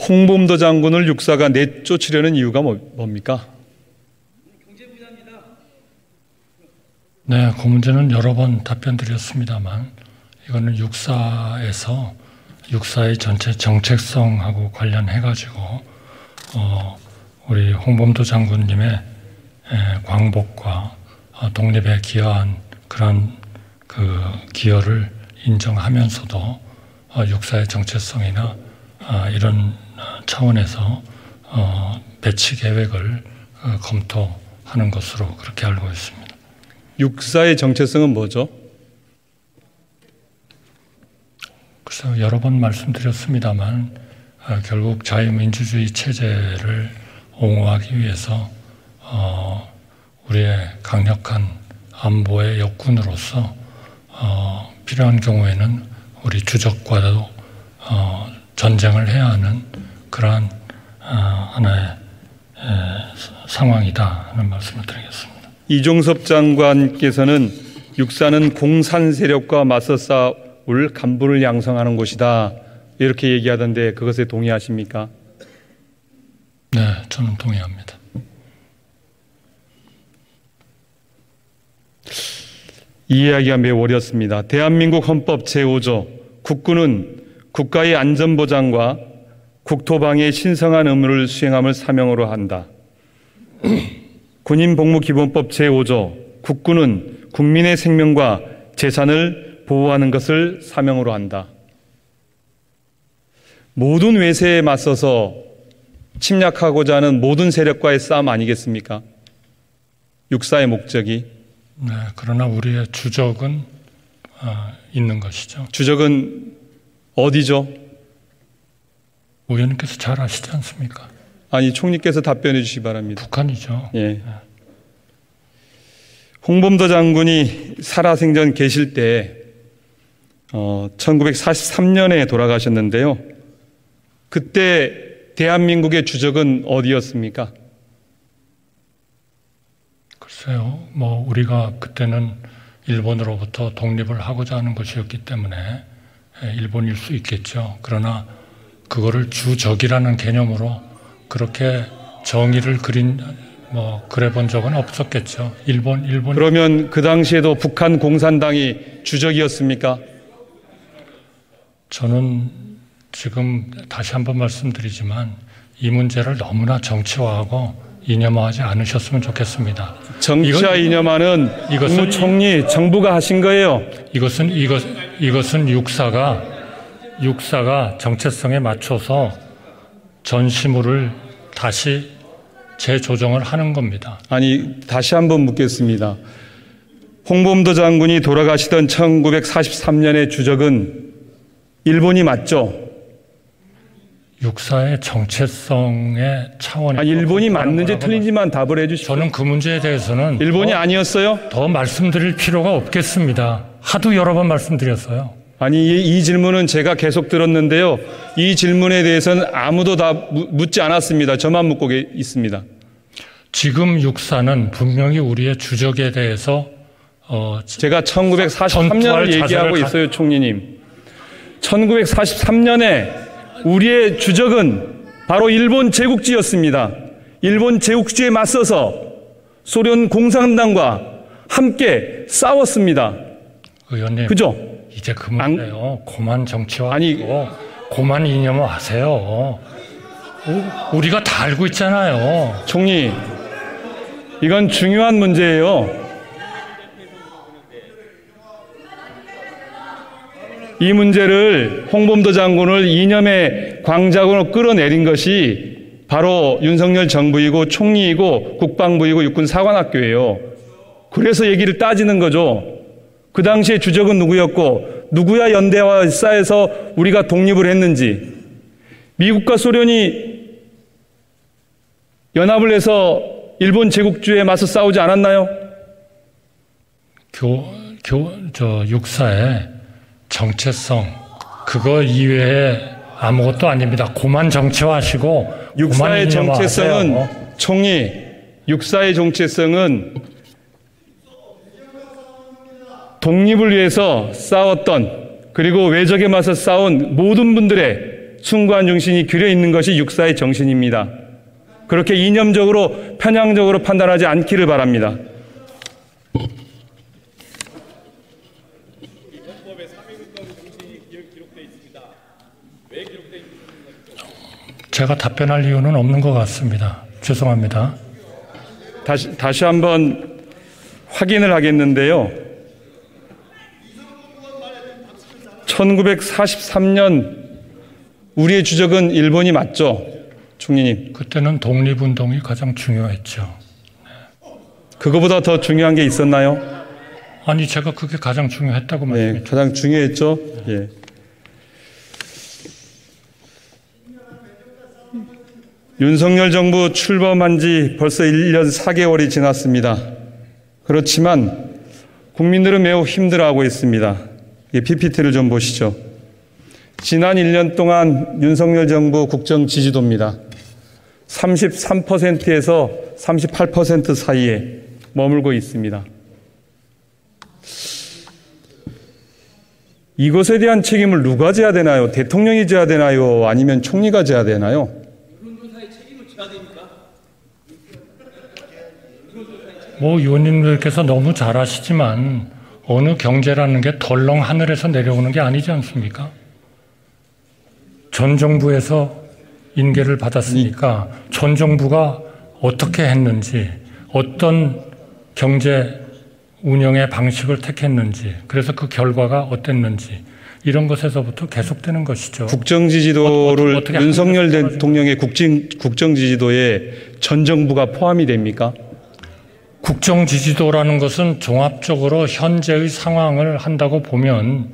홍범도 장군을 육사가 내쫓으려는 이유가 뭡니까? 네, 그 문제는 여러 번 답변드렸습니다만 이거는 육사에서 육사의 전체 정책성하고 관련해가지고 우리 홍범도 장군님의 광복과 독립에 기여한 그런 그 기여를 인정하면서도 육사의 정체성이나 이런 차원에서 배치 계획을 검토하는 것으로 그렇게 알고 있습니다. 육사의 정체성은 뭐죠? 글쎄요, 여러 번 말씀드렸습니다만 결국 자유민주주의 체제를 옹호하기 위해서 우리의 강력한 안보의 역군으로서 필요한 경우에는 우리 주적과도 전쟁을 해야 하는 그러한 하나의 상황이다 하는 말씀을 드리겠습니다. 이종섭 장관께서는 육사는 공산 세력과 맞서 싸울 간부를 양성하는 곳이다 이렇게 얘기하던데 그것에 동의하십니까? 네, 저는 동의합니다. 이해하기가 매우 어렵습니다. 대한민국 헌법 제5조 국군은 국가의 안전보장과 국토방위의 신성한 의무를 수행함을 사명으로 한다. 군인복무기본법 제5조 국군은 국민의 생명과 재산을 보호하는 것을 사명으로 한다. 모든 외세에 맞서서 침략하고자 하는 모든 세력과의 싸움 아니겠습니까? 육사의 목적이. 네, 그러나 우리의 주적은 있는 것이죠. 주적은 어디죠? 의원님께서 잘 아시지 않습니까? 아니, 총리께서 답변해 주시기 바랍니다. 북한이죠. 예. 홍범도 장군이 살아생전 계실 때 1943년에 돌아가셨는데요. 그때 대한민국의 주적은 어디였습니까? 글쎄요. 우리가 그때는 일본으로부터 독립을 하고자 하는 것이었기 때문에 일본일 수 있겠죠. 그러나 그거를 주적이라는 개념으로 그렇게 정의를 그래 본 적은 없었겠죠. 일본. 그러면 그 당시에도 북한 공산당이 주적이었습니까? 저는 지금 다시 한번 말씀드리지만 이 문제를 너무나 정치화하고 이념화하지 않으셨으면 좋겠습니다. 정치화 이념화는 국무총리 정부가 하신 거예요. 이것은 육사가 정체성에 맞춰서 전시물을 다시 재조정을 하는 겁니다. 아니, 다시 한번 묻겠습니다. 홍범도 장군이 돌아가시던 1943년의 주적은 일본이 맞죠? 육사의 정체성의 차원에서. 아니, 일본이 맞는지 틀린지만 답을 해주시죠. 저는 그 문제에 대해서는 일본이 아니었어요? 더 말씀드릴 필요가 없겠습니다. 하도 여러 번 말씀드렸어요. 아니, 이 질문은 제가 계속 들었는데요. 이 질문에 대해서는 아무도 다 묻지 않았습니다. 저만 묻고 있습니다. 지금 육사는 분명히 우리의 주적에 대해서 제가 1943년을 얘기하고 있어요, 총리님. 1943년에 우리의 주적은 바로 일본 제국주의였습니다. 일본 제국주의에 맞서서 소련 공산당과 함께 싸웠습니다. 의원님, 그죠? 이제 그만해요. 고만 정치화하고 고만 이념화하세요. 우리가 다 알고 있잖아요. 총리, 이건 중요한 문제예요. 이 문제를 홍범도 장군을 이념의 광장으로 끌어내린 것이 바로 윤석열 정부이고 총리이고 국방부이고 육군사관학교예요. 그래서 얘기를 따지는 거죠. 그 당시에 주적은 누구였고 누구야 연대와 싸해서 우리가 독립을 했는지, 미국과 소련이 연합을 해서 일본 제국주의에 맞서 싸우지 않았나요? 육사의 정체성, 그거 이외에 아무것도 아닙니다. 고만 정치화하시고 육사의 정체성은 총리, 육사의 정체성은 독립을 위해서 싸웠던, 그리고 외적에 맞서 싸운 모든 분들의 숭고한 중심이 규려 있는 것이 육사의 정신입니다. 그렇게 이념적으로 편향적으로 판단하지 않기를 바랍니다. 제가 답변할 이유는 없는 것 같습니다. 죄송합니다. 다시 한번 확인을 하겠는데요. 1943년 우리의 주적은 일본이 맞죠? 총리님. 그때는 독립운동이 가장 중요했죠. 그거보다 더 중요한 게 있었나요? 아니, 제가 그게 가장 중요했다고 네, 말씀했죠. 가장 중요했죠. 예. 윤석열 정부 출범한 지 벌써 1년 4개월이 지났습니다. 그렇지만 국민들은 매우 힘들어하고 있습니다. PPT를 좀 보시죠. 지난 1년 동안 윤석열 정부 국정 지지도입니다. 33%에서 38% 사이에 머물고 있습니다. 이것에 대한 책임을 누가 져야 되나요? 대통령이 져야 되나요? 아니면 총리가 져야 되나요? 여론조사의 책임을 져야 됩니까? 의원님들께서 너무 잘 아시지만 어느 경제라는 게 덜렁 하늘에서 내려오는 게 아니지 않습니까? 전 정부에서 인계를 받았으니까 전 정부가 어떻게 했는지, 어떤 경제 운영의 방식을 택했는지, 그래서 그 결과가 어땠는지, 이런 것에서부터 계속되는 것이죠. 국정지지도를 어떻게 윤석열 대통령의 국정지지도에 전 정부가 포함이 됩니까? 국정지지도라는 것은 종합적으로 현재의 상황을 한다고 보면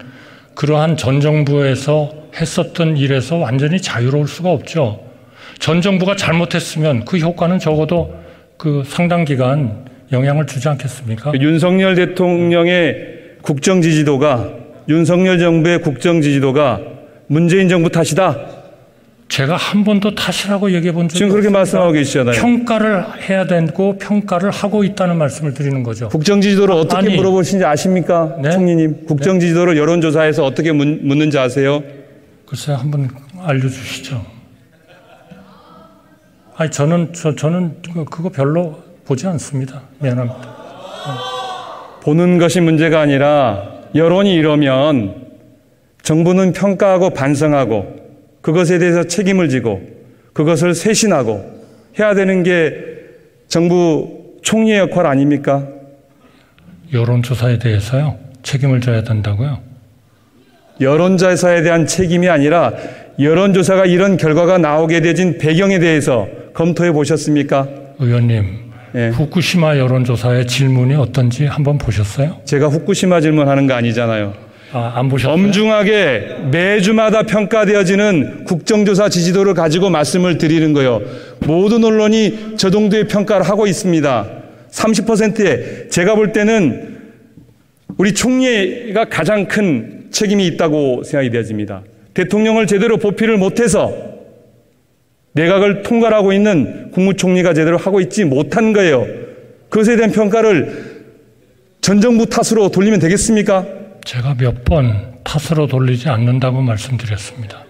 그러한 전 정부에서 했었던 일에서 완전히 자유로울 수가 없죠. 전 정부가 잘못했으면 그 효과는 적어도 그 상당 기간 영향을 주지 않겠습니까? 윤석열 대통령의 국정지지도가, 윤석열 정부의 국정지지도가 문재인 정부 탓이다. 제가 한 번도 탓이라고 얘기해 본 적이 지금 그렇게 없습니다. 말씀하고 계시잖아요. 평가를 해야 되고 평가를 하고 있다는 말씀을 드리는 거죠. 국정지지도를 어떻게 아니, 물어보시는지 아십니까? 네? 총리님. 국정지지도를 여론조사에서 어떻게 묻는지 아세요? 글쎄요, 한번 알려주시죠. 아니, 저는 그거 별로 보지 않습니다. 미안합니다. 보는 것이 문제가 아니라 여론이 이러면 정부는 평가하고 반성하고 그것에 대해서 책임을 지고 그것을 쇄신하고 해야 되는 게 정부 총리의 역할 아닙니까? 여론조사에 대해서요? 책임을 져야 된다고요? 여론조사에 대한 책임이 아니라 여론조사가 이런 결과가 나오게 되진 배경에 대해서 검토해 보셨습니까? 의원님, 예. 후쿠시마 여론조사의 질문이 어떤지 한번 보셨어요? 제가 후쿠시마 질문하는 거 아니잖아요. 안 보셨어요? 엄중하게 매주마다 평가되어지는 국정조사 지지도를 가지고 말씀을 드리는 거예요. 모든 언론이 저 정도의 평가를 하고 있습니다. 30%에 제가 볼 때는 우리 총리가 가장 큰 책임이 있다고 생각이 되어집니다. 대통령을 제대로 보필을 못해서 내각을 통괄하고 있는 국무총리가 제대로 하고 있지 못한 거예요. 그것에 대한 평가를 전 정부 탓으로 돌리면 되겠습니까? 제가 몇 번 탓으로 돌리지 않는다고 말씀드렸습니다.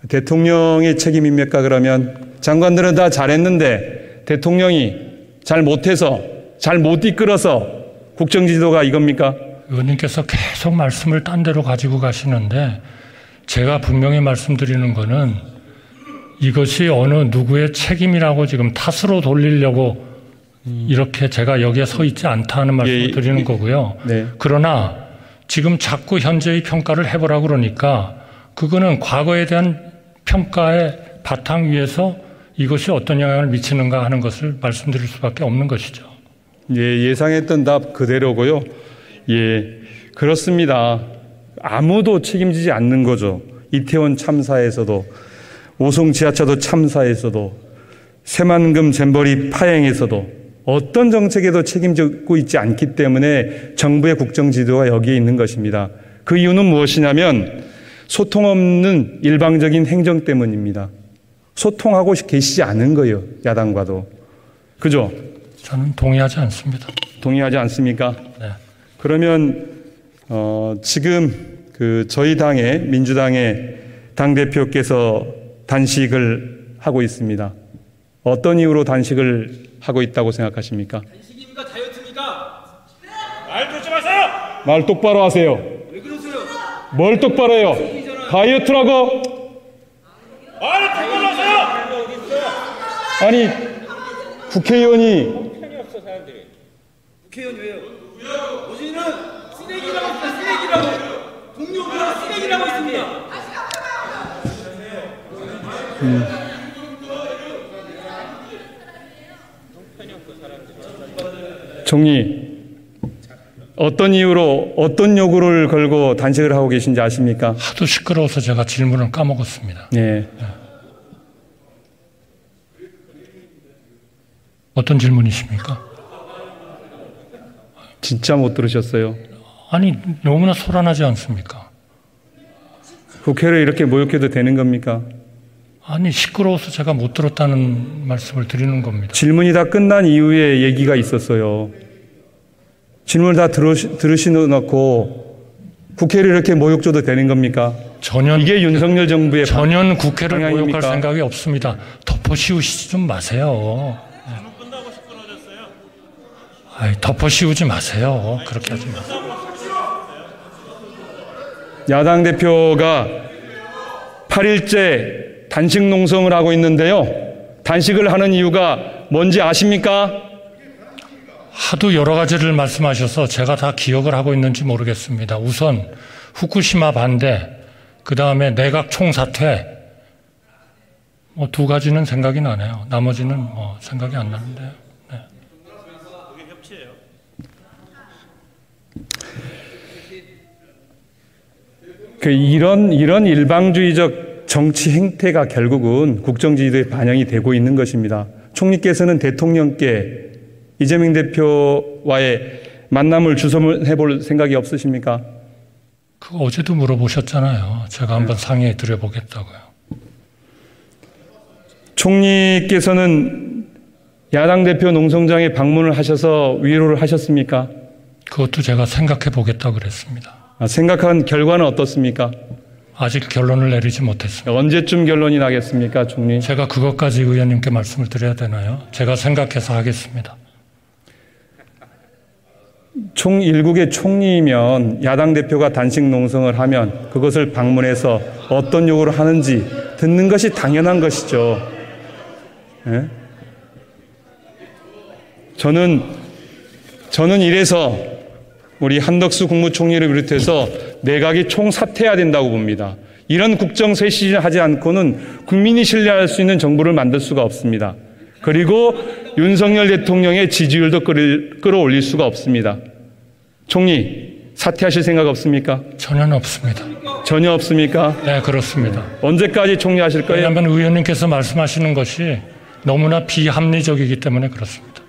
대통령의 책임입니까? 그러면 장관들은 다 잘했는데 대통령이 잘 못해서 잘 못 이끌어서 국정지도가 이겁니까? 의원님께서 계속 말씀을 딴 데로 가지고 가시는데 제가 분명히 말씀드리는 거는 이것이 어느 누구의 책임이라고 지금 탓으로 돌리려고 이렇게 제가 여기에 서 있지 않다는 말씀을 드리는 거고요. 네. 그러나 지금 자꾸 현재의 평가를 해보라고 그러니까 그거는 과거에 대한 평가의 바탕 위에서 이것이 어떤 영향을 미치는가 하는 것을 말씀드릴 수밖에 없는 것이죠. 예, 예상했던 답 그대로고요. 예, 그렇습니다. 아무도 책임지지 않는 거죠. 이태원 참사에서도, 오송 지하차도 참사에서도, 새만금 잼버리 파행에서도 어떤 정책에도 책임지고 있지 않기 때문에 정부의 국정지도가 여기에 있는 것입니다. 그 이유는 무엇이냐면 소통 없는 일방적인 행정 때문입니다. 소통하고 계시지 않은 거예요. 야당과도. 그죠? 저는 동의하지 않습니다. 동의하지 않습니까? 네. 그러면 지금 저희 당의 민주당의 당대표께서 단식을 하고 있습니다. 어떤 이유로 단식을 하고 있다고 생각하십니까? 단식입니까? 다이어트입니까? 말 듣지 마세요! 말 똑바로 하세요. 왜 그러세요? 뭘 똑바로 해요? 다이어트라고? 말 똑바로 하세요! 아니, 국회의원이 국회의원 왜요? 어제는 쓰레기라고 했습니다. 쓰레기라고. 동료가 쓰레기라고 했습니다. 총리, 어떤 이유로 어떤 요구를 걸고 단식을 하고 계신지 아십니까? 하도 시끄러워서 제가 질문을 까먹었습니다. 네. 어떤 질문이십니까? 진짜 못 들으셨어요. 아니, 너무나 소란하지 않습니까? 국회를 이렇게 모욕해도 되는 겁니까? 아니, 시끄러워서 제가 못 들었다는 말씀을 드리는 겁니다. 질문이 다 끝난 이후에 얘기가 있었어요. 질문을 다 들으시놓고 국회를 이렇게 모욕 줘도 되는 겁니까? 전혀 이게 윤석열 정부의 전혀 국회를 방향입니까? 모욕할 생각이 없습니다. 덮어씌우시지 좀 마세요. 아이, 덮어씌우지 마세요. 그렇게 하지 마세요. 야당 대표가 8일째 단식 농성을 하고 있는데요. 단식을 하는 이유가 뭔지 아십니까? 하도 여러 가지를 말씀하셔서 제가 다 기억을 하고 있는지 모르겠습니다. 우선 후쿠시마 반대, 그 다음에 내각 총사퇴, 두 가지는 생각이 나네요. 나머지는 생각이 안 나는데요. 네. 이런 일방주의적 정치 행태가 결국은 국정지지도에 반영이 되고 있는 것입니다. 총리께서는 대통령께 이재명 대표와의 만남을 주선해 볼 생각이 없으십니까? 그거 어제도 물어보셨잖아요. 제가 한번 상의해 드려보겠다고요. 총리께서는 야당 대표 농성장에 방문을 하셔서 위로를 하셨습니까? 그것도 제가 생각해 보겠다고 그랬습니다. 생각한 결과는 어떻습니까? 아직 결론을 내리지 못했습니다. 언제쯤 결론이 나겠습니까, 총리? 제가 그것까지 의원님께 말씀을 드려야 되나요? 제가 생각해서 하겠습니다. 일국의 총리이면 야당 대표가 단식 농성을 하면 그것을 방문해서 어떤 요구를 하는지 듣는 것이 당연한 것이죠. 예? 저는 이래서 우리 한덕수 국무총리를 비롯해서 내각이 총사퇴해야 된다고 봅니다. 이런 국정 쇄신을 하지 않고는 국민이 신뢰할 수 있는 정부를 만들 수가 없습니다. 그리고 윤석열 대통령의 지지율도 끌어올릴 수가 없습니다. 총리, 사퇴하실 생각 없습니까? 전혀 없습니다. 전혀 없습니까? 네, 그렇습니다. 언제까지 총리하실 거예요? 왜냐하면 의원님께서 말씀하시는 것이 너무나 비합리적이기 때문에 그렇습니다.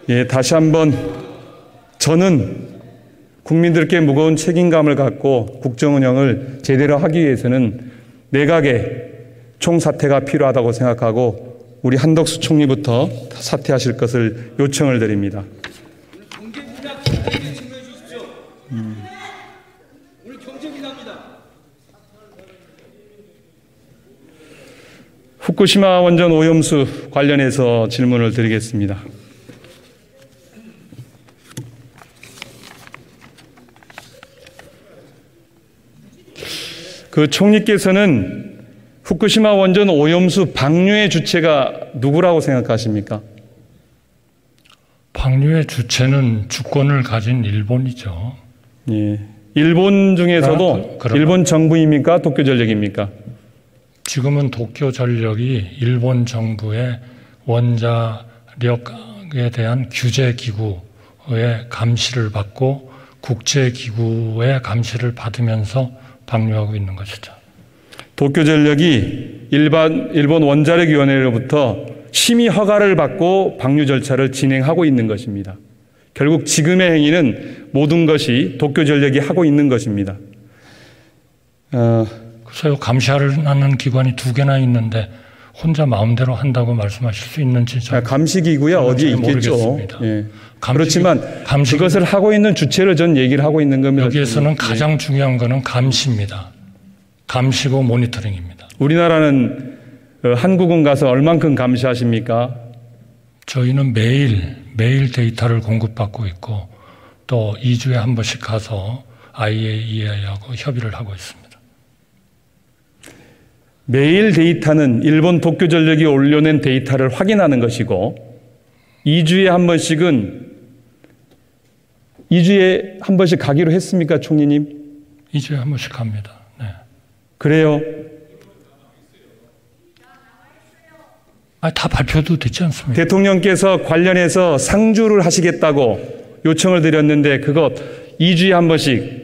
예, 다시 한번 저는 국민들께 무거운 책임감을 갖고 국정 운영을 제대로 하기 위해서는 내각의 총사퇴가 필요하다고 생각하고 우리 한덕수 총리부터 사퇴하실 것을 요청을 드립니다. 경제 분야 경제에 증명해 주십시오. 오늘 경제 분야입니다. 후쿠시마 원전 오염수 관련해서 질문을 드리겠습니다. 총리께서는 후쿠시마 원전 오염수 방류의 주체가 누구라고 생각하십니까? 방류의 주체는 주권을 가진 일본이죠. 예. 일본 중에서도 일본 정부입니까? 도쿄전력입니까? 지금은 도쿄전력이 일본 정부의 원자력에 대한 규제기구의 감시를 받고 국제기구의 감시를 받으면서 방류하고 있는 것이죠. 도쿄전력이 일본 원자력위원회로부터 심의 허가를 받고 방류 절차를 진행하고 있는 것입니다. 결국 지금의 행위는 모든 것이 도쿄전력이 하고 있는 것입니다. 글쎄요, 감시하는 기관이 2개나 있는데 혼자 마음대로 한다고 말씀하실 수 있는지 감식이고요. 어디에 있겠죠. 모르겠습니다. 예. 그렇지만 그것을 하고 있는 주체를 전 얘기를 하고 있는 겁니다. 여기에서는 가장 중요한 것은 감시입니다. 감시고 모니터링입니다. 우리나라는 한국은 가서 얼만큼 감시하십니까? 저희는 매일 데이터를 공급받고 있고 또 2주에 한 번씩 가서 IAEA하고 협의를 하고 있습니다. 매일 데이터는 일본 도쿄전력이 올려낸 데이터를 확인하는 것이고 2주에 한 번씩 가기로 했습니까, 총리님? 2주에 한 번씩 갑니다. 네. 그래요? 다 발표도 됐지 않습니까? 대통령께서 관련해서 상주를 하시겠다고 요청을 드렸는데 그것 2주에 한 번씩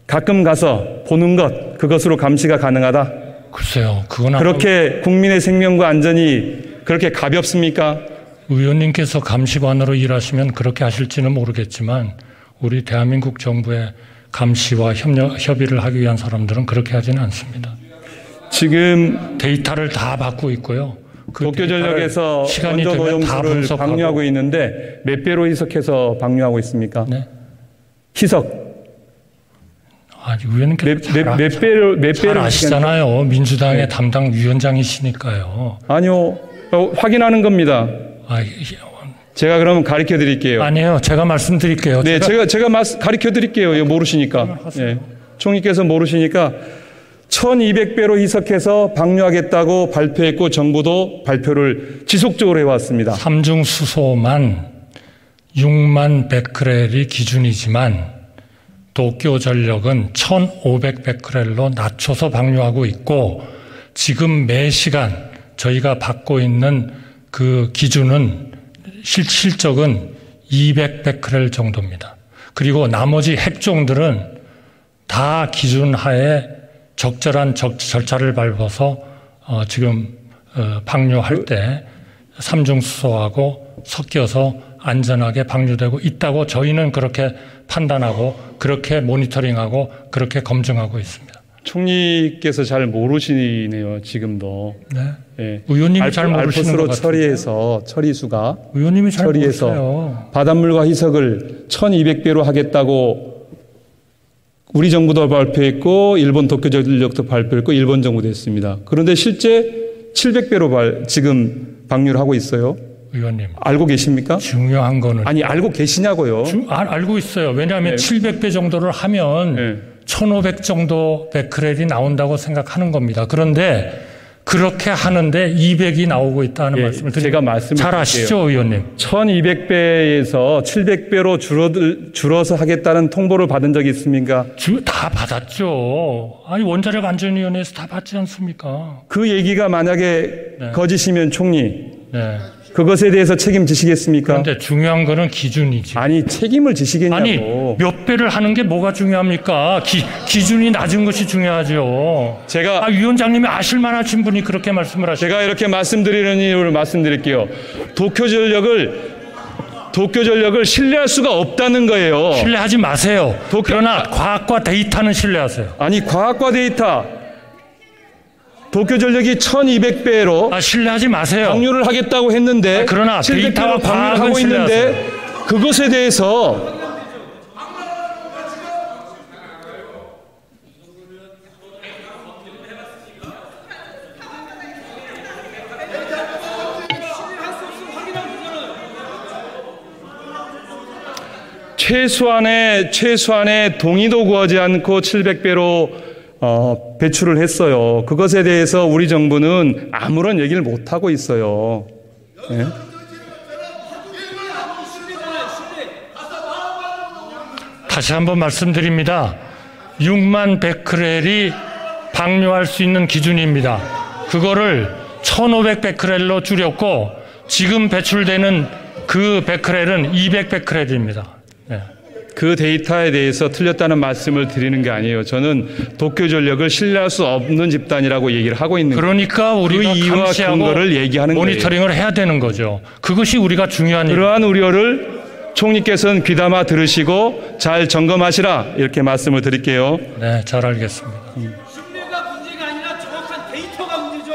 가끔 가서 보는 것, 그것으로 감시가 가능하다? 글쎄요. 그건 그렇게 국민의 생명과 안전이 그렇게 가볍습니까? 의원님께서 감시관으로 일하시면 그렇게 하실지는 모르겠지만 우리 대한민국 정부의 감시와 협의를 하기 위한 사람들은 그렇게 하지는 않습니다. 지금 데이터를 다 받고 있고요. 도쿄전력에서 원전 오염수를 방류하고 있는데 몇 배로 희석해서 방류하고 있습니까? 네. 희석. 의원님께서 몇 배를 아시잖아요. 민주당의 담당 위원장이시니까요. 아니요. 확인하는 겁니다. 제가 그러면 가르쳐 드릴게요. 아니에요. 제가 말씀드릴게요. 네, 제가 가르쳐 드릴게요. 모르시니까. 네. 총리께서 모르시니까 1200배로 희석해서 방류하겠다고 발표했고 정부도 발표를 지속적으로 해왔습니다. 삼중수소만 6만 베크렐이 기준이지만 도쿄전력은 1500베크렐로 낮춰서 방류하고 있고 지금 매 시간 저희가 받고 있는 그 기준은 실적은 200베크렐 정도입니다. 그리고 나머지 핵종들은 다 기준 하에 적절한 절차를 밟아서 지금 방류할 때 삼중수소하고 섞여서 안전하게 방류되고 있다고 저희는 그렇게 판단하고 그렇게 모니터링하고 그렇게 검증하고 있습니다. 총리께서 잘 모르시네요. 지금도. 네. 예. 의원님이 잘 모르시는 것 같아요. 처리해서 처리수가 의원님이 잘 처리해서 모르세요. 바닷물과 희석을 1200배로 하겠다고 우리 정부도 발표했고 일본 도쿄전력도 발표했고 일본 정부도 했습니다. 그런데 실제 700배로 지금 방류를 하고 있어요. 의원님. 알고 계십니까? 중요한 거는. 아니 알고 계시냐고요. 알고 있어요. 왜냐하면 네. 700배 정도를 하면 네. 1500 정도 베크렐이 나온다고 생각하는 겁니다. 그런데 그렇게 하는데 200이 나오고 있다는 말씀을 드립니다. 제가 말씀을 잘 아시죠, 의원님? 1200배에서 700배로 줄어서 하겠다는 통보를 받은 적이 있습니까? 다 받았죠. 아니 원자력 안전위원회에서 다 받지 않습니까? 그 얘기가 만약에 네. 거짓이면 총리 네. 그것에 대해서 책임지시겠습니까? 그런데 중요한 거는 기준이지. 아니 책임을 지시겠냐고. 아니 몇 배를 하는 게 뭐가 중요합니까? 기준이 낮은 것이 중요하죠. 제가 위원장님이 아실 만하신 분이 그렇게 말씀을 하시죠. 제가 이렇게 말씀드리는 이유를 말씀드릴게요. 도쿄전력을 신뢰할 수가 없다는 거예요. 신뢰하지 마세요. 그러나 과학과 데이터는 신뢰하세요. 아니 과학과 데이터 도쿄전력이 1200배로 신뢰하지 마세요. 방류를 하겠다고 했는데 그러나 데이터와 방류를 하고 있는데 그것에 대해서 최소한의 동의도 구하지 않고 700배로 배출을 했어요. 그것에 대해서 우리 정부는 아무런 얘기를 못 하고 있어요. 네? 다시 한번 말씀드립니다. 6만 베크렐이 방류할 수 있는 기준입니다. 그거를 1500베크렐로 줄였고 지금 배출되는 그 베크렐은 200베크렐입니다. 네. 그 데이터에 대해서 틀렸다는 말씀을 드리는 게 아니에요. 저는 도쿄전력을 신뢰할 수 없는 집단이라고 얘기를 하고 있는 거예요. 그러니까 우리가 그 이유와 감시하고 근거를 얘기하는 모니터링을 거예요. 해야 되는 거죠. 그것이 우리가 중요한 일입니다. 그러한 우려를 총리께서는 귀담아 들으시고 잘 점검하시라 이렇게 말씀을 드릴게요. 네, 잘 알겠습니다. 신뢰가 문제가 아니라 정확한 데이터가 문제죠.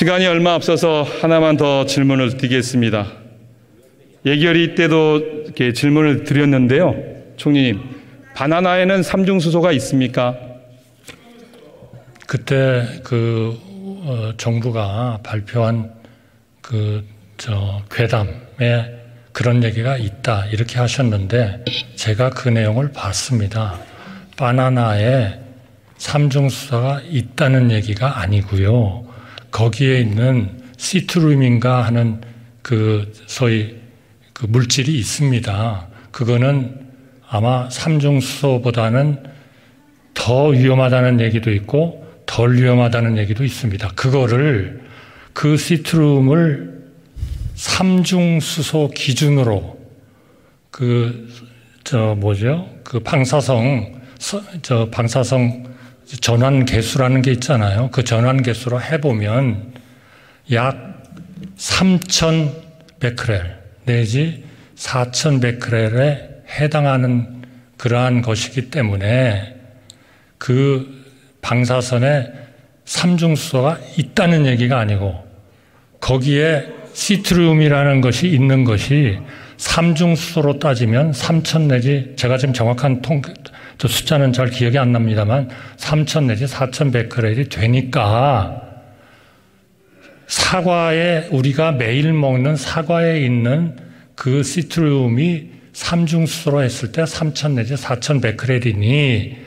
시간이 얼마 없어서 하나만 더 질문을 드리겠습니다. 예결위 때도 이렇게 질문을 드렸는데요. 총리님, 바나나에는 삼중수소가 있습니까? 그때 정부가 발표한 괴담에 그런 얘기가 있다 이렇게 하셨는데 제가 그 내용을 봤습니다. 바나나에 삼중수소가 있다는 얘기가 아니고요. 거기에 있는 시트루민가 하는 소위 물질이 있습니다. 그거는 아마 삼중수소보다는 더 위험하다는 얘기도 있고 덜 위험하다는 얘기도 있습니다. 그 시트룸을 삼중수소 기준으로 방사성 전환 개수라는 게 있잖아요. 그 전환 개수로 해보면 약 3,100베크렐 내지 4,100베크렐에 해당하는 그러한 것이기 때문에 그 방사선에 삼중수소가 있다는 얘기가 아니고 거기에 시트룸이라는 것이 있는 것이 삼중수소로 따지면 3,000 내지 제가 지금 정확한 숫자는 잘 기억이 안 납니다만 3,000 내지 4,100베크렐이 되니까 사과에 우리가 매일 먹는 사과에 있는 그 시트룸이 삼중수소로 했을 때 3,000 내지 4,100베크렐이니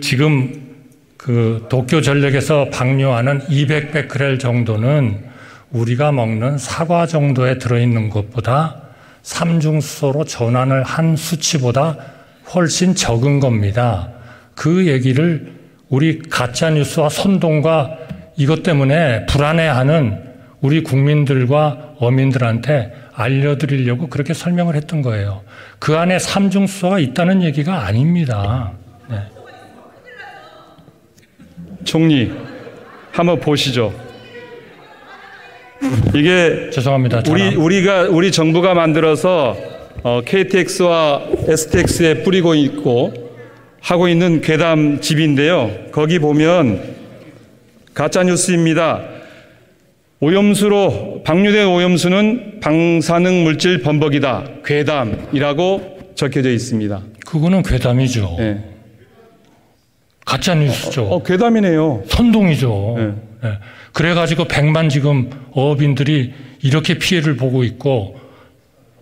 지금 도쿄전력에서 방류하는 200베크렐 정도는 우리가 먹는 사과 정도에 들어있는 것보다 삼중수소로 전환을 한 수치보다 훨씬 적은 겁니다. 그 얘기를 우리 가짜뉴스와 선동과 이것 때문에 불안해하는 우리 국민들과 어민들한테 알려드리려고 그렇게 설명을 했던 거예요. 그 안에 삼중수소가 있다는 얘기가 아닙니다. 네. 총리, 한번 보시죠. 이게 죄송합니다. 우리 정부가 만들어서 KTX와 STX에 뿌리고 있고 하고 있는 괴담집인데요. 거기 보면 가짜 뉴스입니다. 방류된 오염수는 방사능 물질 범벅이다. 괴담이라고 적혀져 있습니다. 그거는 괴담이죠. 네. 가짜 뉴스죠. 괴담이네요. 선동이죠. 네. 네. 그래가지고 100만 지금 어업인들이 이렇게 피해를 보고 있고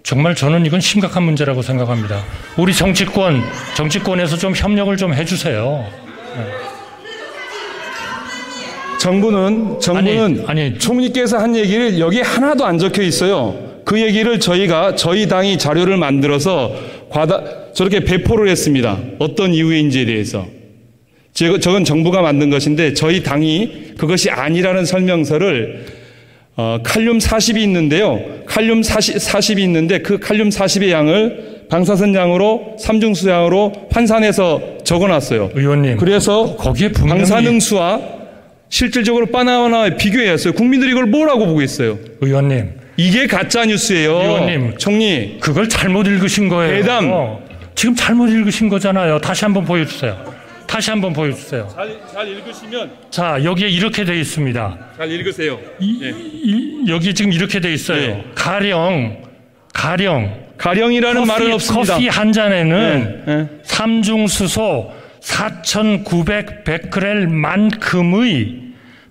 정말 저는 이건 심각한 문제라고 생각합니다. 우리 정치권에서 좀 협력을 좀 해주세요. 네. 정부는 아니, 총리께서 한 얘기를 여기에 하나도 안 적혀 있어요. 그 얘기를 저희 당이 자료를 만들어서 저렇게 배포를 했습니다. 어떤 이유인지에 대해서. 저건 정부가 만든 것인데 저희 당이 그것이 아니라는 설명서를 칼륨 40이 있는데요. 칼륨 40이 있는데 그 칼륨 40의 양을 방사선 양으로 삼중수 양으로 환산해서 적어놨어요. 의원님, 그래서 거기에 분명히 방사능수와 실질적으로 바나나와 비교해왔어요. 국민들이 이걸 뭐라고 보고 있어요? 의원님, 이게 가짜 뉴스예요. 의원님, 총리, 그걸 잘못 읽으신 거예요. 괴담. 지금 잘못 읽으신 거잖아요. 다시 한번 보여주세요. 잘 읽으시면. 자, 여기에 이렇게 돼 있습니다. 잘 읽으세요. 여기 지금 이렇게 돼 있어요. 네. 가령이라는 말은 없습니다. 커피 한 잔에는 삼중수소 4,900베크렐만큼의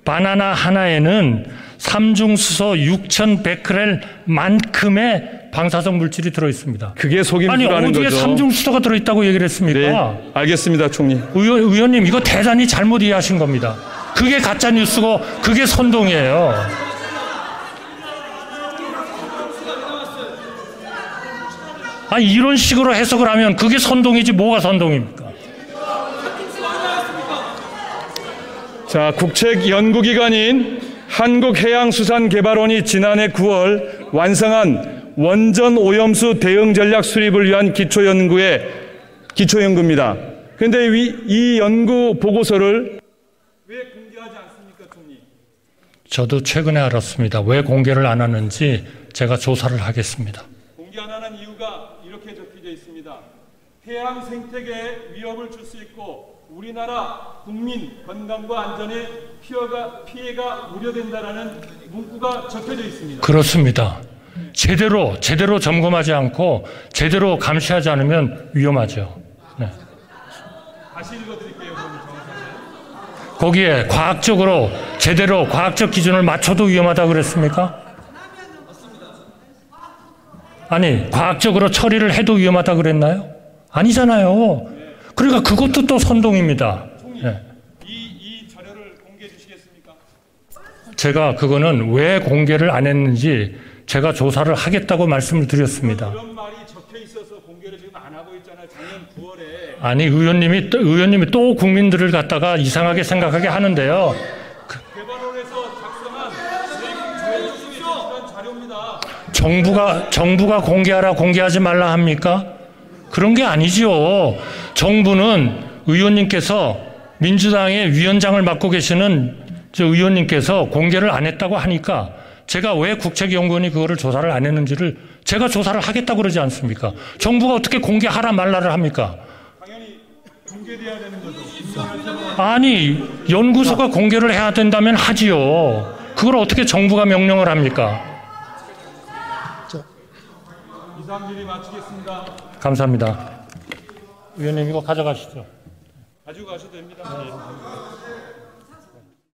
바나나 하나에는 삼중수소 6,000베크렐만큼의 방사성 물질이 들어있습니다. 그게 속임수라는 거죠. 아니 어디에 삼중수소가 들어있다고 얘기를 했습니까? 네, 알겠습니다, 총리. 의원님 이거 대단히 잘못 이해하신 겁니다. 그게 가짜 뉴스고 그게 선동이에요. 아니 이런 식으로 해석을 하면 그게 선동이지 뭐가 선동입니까? 자, 국책연구기관인 한국해양수산개발원이 지난해 9월 완성한 원전 오염수 대응 전략 수립을 위한 기초연구입니다. 그런데 이 연구 보고서를 왜 공개하지 않습니까, 총리? 저도 최근에 알았습니다. 왜 공개를 안 하는지 제가 조사를 하겠습니다. 공개 안 하는 이유가 이렇게 적혀져 있습니다. 해양 생태계에 위협을 줄 수 있고 우리나라 국민 건강과 안전에 피해가 우려된다라는 문구가 적혀져 있습니다. 그렇습니다. 제대로 점검하지 않고 제대로 감시하지 않으면 위험하죠. 네. 다시 읽어드릴게요. 거기에 과학적으로 제대로 과학적 기준을 맞춰도 위험하다고 그랬습니까? 아니, 과학적으로 처리를 해도 위험하다고 그랬나요? 아니잖아요. 그러니까 그것도 또 선동입니다. 네. 이 자료를 공개해 주시겠습니까? 제가 그거는 왜 공개를 안 했는지 제가 조사를 하겠다고 말씀을 드렸습니다. 그런 말이 적혀 있어서 공개를 지금 안 하고 있잖아요. 작년 9월에. 아니, 의원님이 또 국민들을 갖다가 이상하게 생각하게 하는데요. 개발원에서 작성한 조회중에 제출한 자료입니다. 정부가 공개하지 말라 합니까? 그런 게 아니죠. 정부는 의원님께서 민주당의 위원장을 맡고 계시는 저 의원님께서 공개를 안 했다고 하니까 제가 왜 국책연구원이 그거를 조사를 안 했는지를 제가 조사를 하겠다고 그러지 않습니까? 정부가 어떻게 공개하라 말라를 합니까? 당연히 공개돼야 되는 거죠. 아니, 연구소가 공개를 해야 된다면 하지요. 그걸 어떻게 정부가 명령을 합니까? 이상 질의 마치겠습니다. 감사합니다. 의원님 이거 가져가시죠. 가지고 가셔도 됩니다.